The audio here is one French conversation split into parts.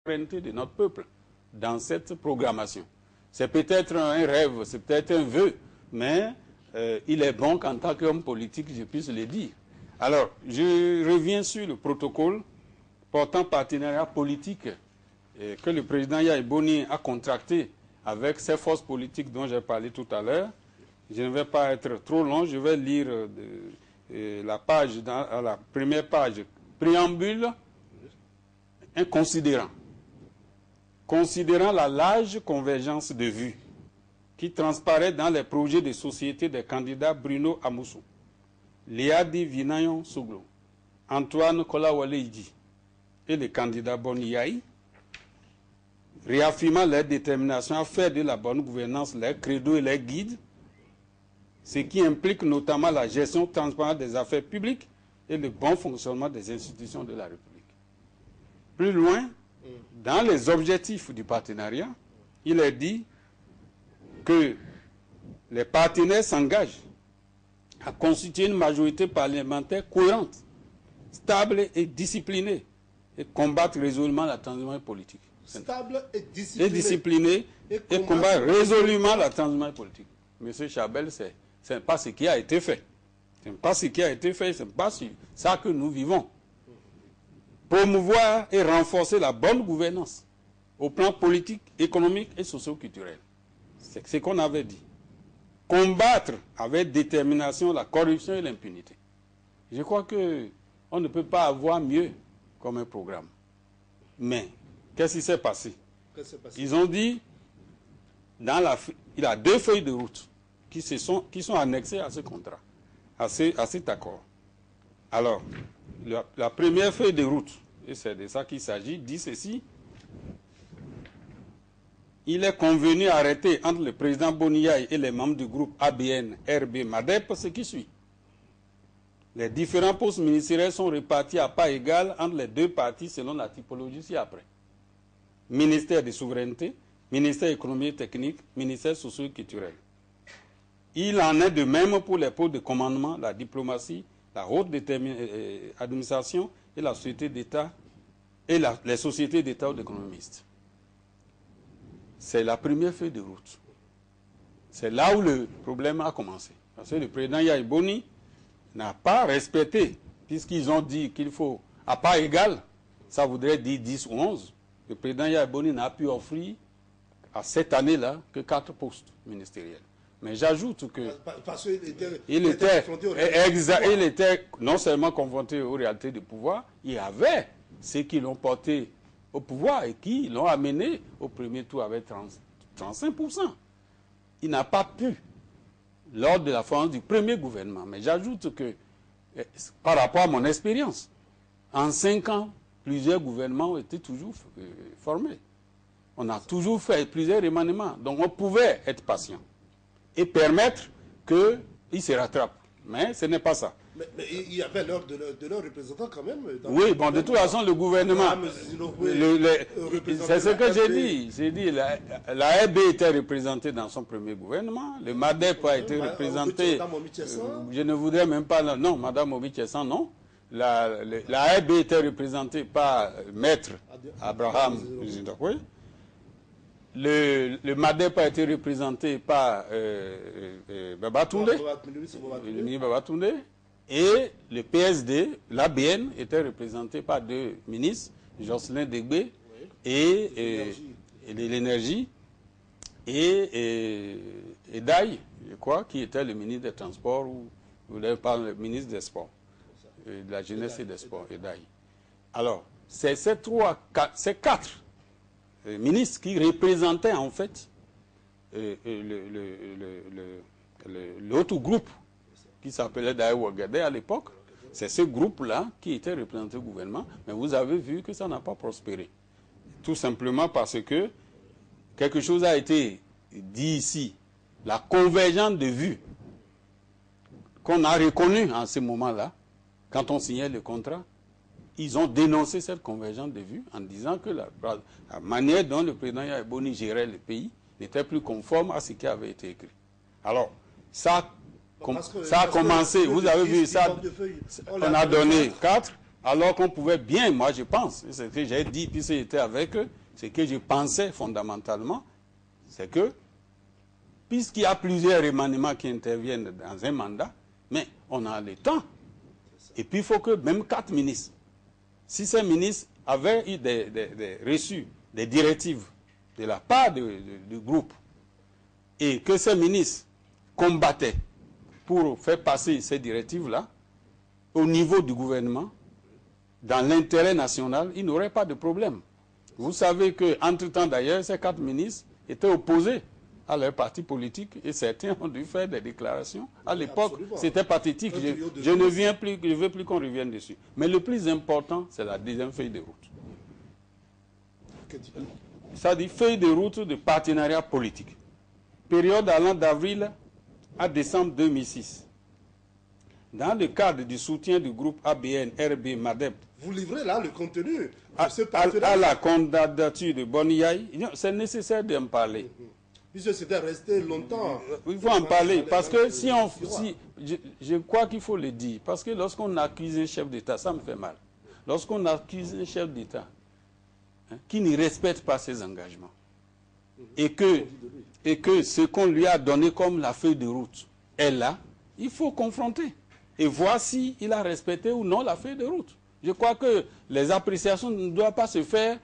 souveraineté de notre peuple dans cette programmation. C'est peut-être un rêve, c'est peut-être un vœu, mais il est bon qu'en tant qu'homme politique, je puisse le dire. Alors, je reviens sur le protocole portant partenariat politique que le président Yahya Boni a contracté avec ces forces politiques dont j'ai parlé tout à l'heure. Je ne vais pas être trop long, je vais lire la page, à la première page, préambule, un considérant. Considérant la large convergence de vues qui transparaît dans les projets de société des candidats Bruno Amoussou, Léadi Vinayon Souglo, Antoine Kolawale-Idi et le candidat Boni Yaye, réaffirmant leur détermination à faire de la bonne gouvernance leur credo et leur guide, ce qui implique notamment la gestion transparente des affaires publiques et le bon fonctionnement des institutions de la République. Plus loin, dans les objectifs du partenariat, il est dit que les partenaires s'engagent à constituer une majorité parlementaire cohérente, stable et disciplinée et combattre résolument la transhumance politique. Stable et discipliné et combattre résolument la transhumance politique. Monsieur Chabel, ce n'est pas ce qui a été fait. Ce n'est pas ce qui a été fait, ce n'est pas ça que nous vivons. Promouvoir et renforcer la bonne gouvernance au plan politique, économique et socio-culturel. C'est ce qu'on avait dit. Combattre avec détermination la corruption et l'impunité. Je crois qu'on ne peut pas avoir mieux comme un programme. Mais, qu'est-ce qui s'est passé? Ils ont dit, il y a 2 feuilles de route qui sont annexées à ce contrat, à cet accord. Alors, la première feuille de route, et c'est de ça qu'il s'agit, dit ceci. Il est convenu d'arrêter entre le président Boni Yaye et les membres du groupe ABN, RB, MADEP, ce qui suit. Les différents postes ministériels sont répartis à part égale entre les 2 parties selon la typologie ci-après. Ministère de souveraineté, ministère économique et technique, ministère socio-culturel. Il en est de même pour les postes de commandement, la diplomatie, la haute administration et la société d'État et les sociétés d'État ou d'économistes. C'est la première feuille de route. C'est là où le problème a commencé. Parce que le président Yahya Boni n'a pas respecté, puisqu'ils ont dit qu'il faut, à part égale, ça voudrait dire 10 ou 11. Le président Yahya Boni n'a pu offrir à cette année-là que 4 postes ministériels. Mais j'ajoute que il était non seulement confronté aux réalités du pouvoir, il y avait ceux qui l'ont porté au pouvoir et qui l'ont amené au premier tour avec 35%. Il n'a pas pu, lors de la formation du premier gouvernement. Mais j'ajoute que, par rapport à mon expérience, en 5 ans, plusieurs gouvernements ont été toujours formés. On a toujours fait plusieurs remaniements. Donc on pouvait être patient et permettre qu'ils se rattrapent. Mais ce n'est pas ça. Mais il y avait l'heure de leurs représentants quand même. Oui, bon, de toute façon, le gouvernement, c'est ce que j'ai dit. J'ai dit, la RB était représentée dans son premier gouvernement, le MADEP a été représenté, je ne voudrais même pas, non, Mme Obichessan, non. La RB était représentée par Maître Abraham Zindakwe. Le MADEP a été représenté par Babatunde, et le PSD, l'ABN, était représenté par 2 ministres, Jocelyn Degbe et l'énergie, et Daï, je crois, qui était le ministre des Transports, ou le ministre des Sports, de la Jeunesse et des Sports, et Daï. Alors, c'est ces 4 ministres qui représentaient en fait l'autre groupe qui s'appelait d'ailleurs Ouagadé à l'époque. C'est ce groupe-là qui était représenté au gouvernement, mais vous avez vu que ça n'a pas prospéré. Tout simplement parce que quelque chose a été dit ici, la convergence de vues qu'on a reconnue en ce moment-là, quand on signait le contrat. Ils ont dénoncé cette convergence de vues en disant que la manière dont le président Yahya Boni gérait le pays n'était plus conforme à ce qui avait été écrit. Alors, ça a commencé, vous avez vu ça, on a donné 4, Alors qu'on pouvait bien, moi je pense, c'est ce que j'ai dit, puis j'étais avec eux, ce que je pensais fondamentalement, c'est que, puisqu'il y a plusieurs remaniements qui interviennent dans un mandat, mais on a le temps. Et puis il faut que même 4 ministres, si ces ministres avaient eu reçu des directives de la part du groupe, et que ces ministres combattaient pour faire passer ces directives-là, au niveau du gouvernement, dans l'intérêt national, il n'aurait pas de problème. Vous savez qu'entre-temps d'ailleurs, ces 4 ministres étaient opposés à leur parti politique et certains ont dû faire des déclarations. À l'époque, c'était pathétique. Je ne veux plus qu'on revienne dessus. Mais le plus important, c'est la deuxième feuille de route. Ça dit feuille de route de partenariat politique. Période allant d'avril à décembre 2006. Dans le cadre du soutien du groupe ABN, RB, MADEP, vous livrez là le contenu à la candidature de Boniaï, c'est nécessaire d'en parler. Puisque c'était resté longtemps. Il faut en parler, parce que je crois qu'il faut le dire, parce que lorsqu'on accuse un chef d'État, ça me fait mal. Lorsqu'on accuse un chef d'État qui ne respecte pas ses engagements, et que ce qu'on lui a donné comme la feuille de route est là, il faut confronter et voir s'il a respecté ou non la feuille de route. Je crois que les appréciations ne doivent pas se faire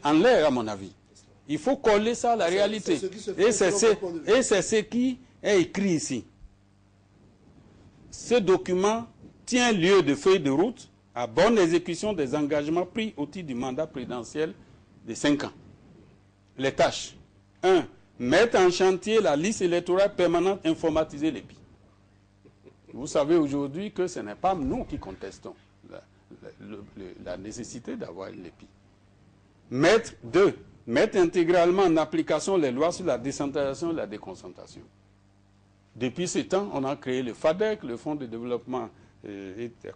en l'air, à mon avis. Il faut coller ça à la réalité. Et c'est ce qui est écrit ici. Ce document tient lieu de feuille de route à bonne exécution des engagements pris au titre du mandat présidentiel de 5 ans. Les tâches. 1. Mettre en chantier la liste électorale permanente informatisée l'EPI. Vous savez aujourd'hui que ce n'est pas nous qui contestons la nécessité d'avoir l'EPI. 2. Mettre intégralement en application les lois sur la décentralisation et la déconcentration. Depuis ce temps, on a créé le FADEC, le Fonds de développement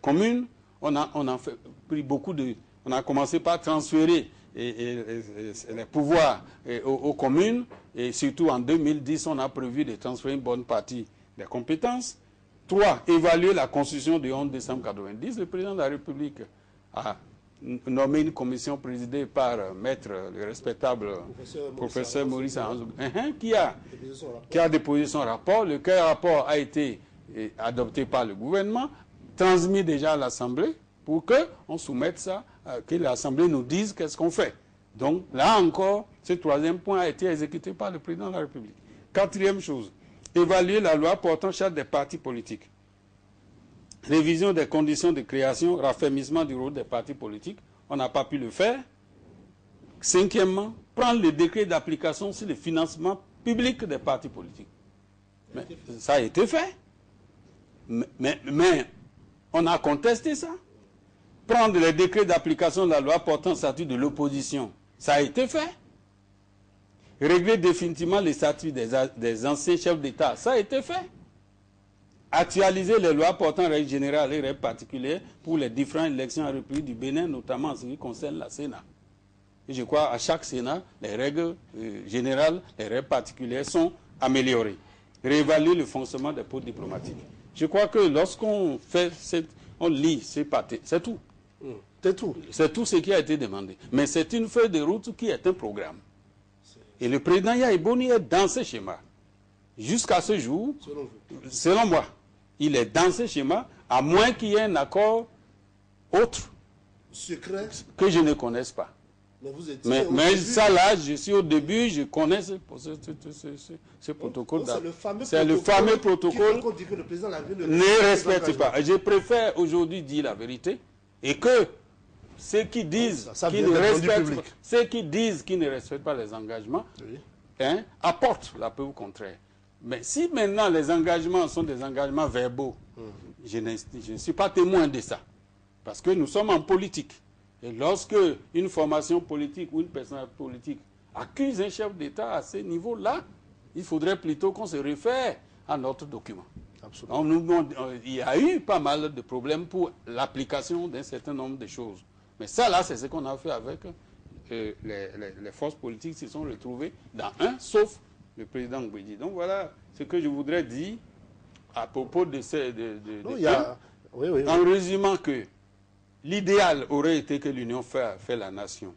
commun. On a commencé par transférer les pouvoirs aux communes, et surtout en 2010, on a prévu de transférer une bonne partie des compétences. 3. Évaluer la Constitution du 11 décembre 1990. Le président de la République a nommé une commission présidée par maître, le respectable professeur Maurice Anzou, qui a déposé son rapport. Le rapport a été adopté par le gouvernement, transmis déjà à l'Assemblée, pour qu'on soumette ça, que l'Assemblée nous dise qu'est-ce qu'on fait. Donc là encore, ce 3e point a été exécuté par le président de la République. 4e chose, évaluer la loi portant charte des partis politiques. Révision des conditions de création, raffermissement du rôle des partis politiques. On n'a pas pu le faire. 5e, prendre le décret d'application sur le financement public des partis politiques. Mais ça a été fait. Mais on a contesté ça. Prendre le décret d'application de la loi portant statut de l'opposition. Ça a été fait. Régler définitivement les statuts des anciens chefs d'État. Ça a été fait. Actualiser les lois portant règles générales et règles particulières pour les différentes élections en République du Bénin, notamment en ce qui concerne la Sénat. Et je crois qu'à chaque Sénat, les règles générales, les règles particulières sont améliorées. Réévaluer le fonctionnement des postes diplomatiques. Je crois que lorsqu'on on lit ces parties, c'est tout. C'est tout. C'est tout ce qui a été demandé. Mais c'est une feuille de route qui est un programme. Et le président Yahi Boni est dans ce schéma. Jusqu'à ce jour, selon moi, il est dans ce schéma, à moins qu'il y ait un accord autre secret que je ne connaisse pas. Mais ça là, je suis au début, je connais ce protocole. C'est le fameux protocole qui que le président ne respecte pas. Je préfère aujourd'hui dire la vérité et que ceux qui disent qu'ils ne respectent pas les engagements apportent la preuve contraire. Mais si maintenant les engagements sont des engagements verbaux, je ne suis pas témoin de ça. Parce que nous sommes en politique. Et lorsque une formation politique ou une personne politique accuse un chef d'État à ce niveau-là, il faudrait plutôt qu'on se réfère à notre document. Il y a eu pas mal de problèmes pour l'application d'un certain nombre de choses. Mais ça, là, c'est ce qu'on a fait avec les forces politiques qui se sont retrouvées dans sauf le président Mbedi. Donc voilà ce que je voudrais dire à propos de ces... en résumant que l'idéal aurait été que l'union fait la nation.